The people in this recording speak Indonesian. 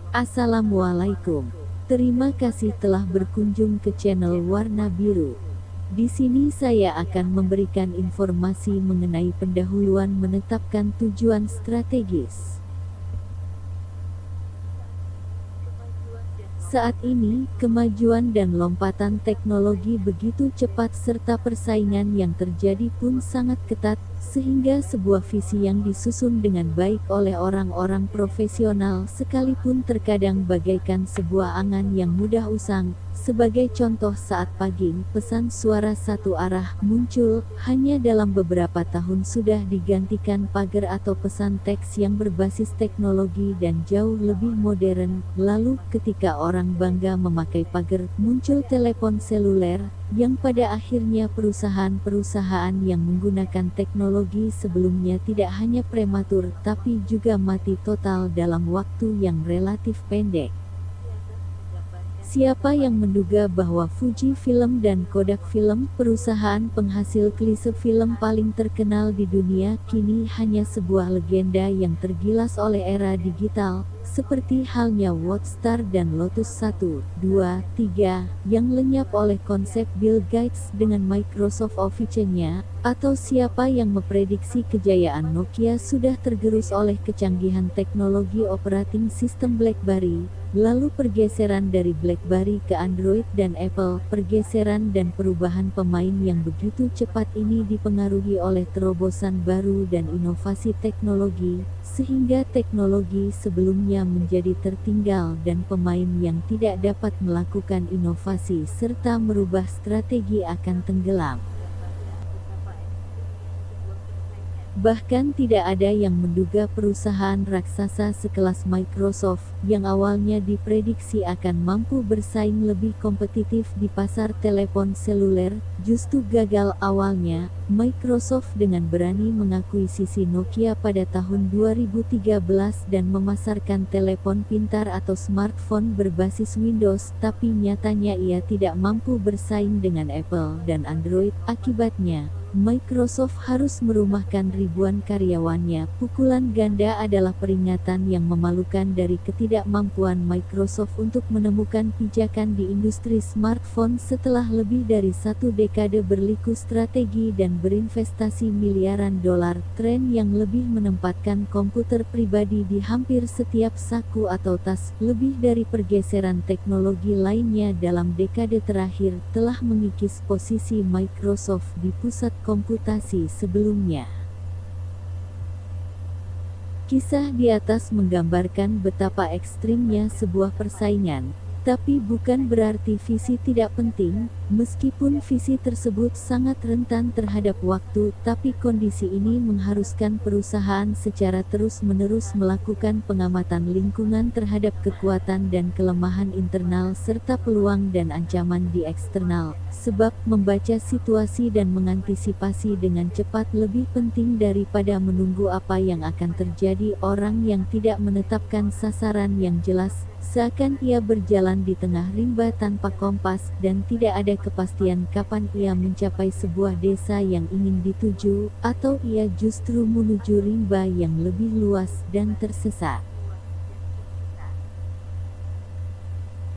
Assalamualaikum. Terima kasih telah berkunjung ke channel Warna Biru. Di sini saya akan memberikan informasi mengenai pendahuluan menetapkan tujuan strategis. Saat ini, kemajuan dan lompatan teknologi begitu cepat serta persaingan yang terjadi pun sangat ketat, sehingga sebuah visi yang disusun dengan baik oleh orang-orang profesional sekalipun terkadang bagaikan sebuah angan yang mudah usang. Sebagai contoh, saat pagi, pesan suara satu arah muncul, hanya dalam beberapa tahun sudah digantikan pagar atau pesan teks yang berbasis teknologi dan jauh lebih modern. Lalu, ketika orang bangga memakai pagar, muncul telepon seluler, yang pada akhirnya perusahaan-perusahaan yang menggunakan teknologi sebelumnya tidak hanya prematur, tapi juga mati total dalam waktu yang relatif pendek. Siapa yang menduga bahwa Fuji Film dan Kodak Film, perusahaan penghasil klise film paling terkenal di dunia, kini hanya sebuah legenda yang tergilas oleh era digital, seperti halnya Worldstar dan Lotus 1, 2, 3, yang lenyap oleh konsep Bill Gates dengan Microsoft Office-nya, atau siapa yang memprediksi kejayaan Nokia sudah tergerus oleh kecanggihan teknologi operating system BlackBerry. Lalu pergeseran dari BlackBerry ke Android dan Apple, pergeseran dan perubahan pemain yang begitu cepat ini dipengaruhi oleh terobosan baru dan inovasi teknologi, sehingga teknologi sebelumnya menjadi tertinggal dan pemain yang tidak dapat melakukan inovasi serta merubah strategi akan tenggelam. Bahkan tidak ada yang menduga perusahaan raksasa sekelas Microsoft, yang awalnya diprediksi akan mampu bersaing lebih kompetitif di pasar telepon seluler, justru gagal. Awalnya, Microsoft dengan berani mengakuisisi Nokia pada tahun 2013 dan memasarkan telepon pintar atau smartphone berbasis Windows, tapi nyatanya ia tidak mampu bersaing dengan Apple dan Android. Akibatnya, Microsoft harus merumahkan ribuan karyawannya. Pukulan ganda adalah peringatan yang memalukan dari ketidakmampuan Microsoft untuk menemukan pijakan di industri smartphone setelah lebih dari satu dekade berliku strategi dan berinvestasi miliaran dolar. Tren yang lebih menempatkan komputer pribadi di hampir setiap saku atau tas, lebih dari pergeseran teknologi lainnya dalam dekade terakhir, telah mengikis posisi Microsoft di pusat komputasi sebelumnya. Kisah di atas menggambarkan betapa ekstrimnya sebuah persaingan, tapi bukan berarti visi tidak penting. Meskipun visi tersebut sangat rentan terhadap waktu, tapi kondisi ini mengharuskan perusahaan secara terus-menerus melakukan pengamatan lingkungan terhadap kekuatan dan kelemahan internal serta peluang dan ancaman di eksternal. Sebab, membaca situasi dan mengantisipasi dengan cepat lebih penting daripada menunggu apa yang akan terjadi. Orang yang tidak menetapkan sasaran yang jelas, seakan ia berjalan di tengah rimba tanpa kompas, dan tidak ada kepastian kapan ia mencapai sebuah desa yang ingin dituju, atau ia justru menuju rimba yang lebih luas dan tersesat.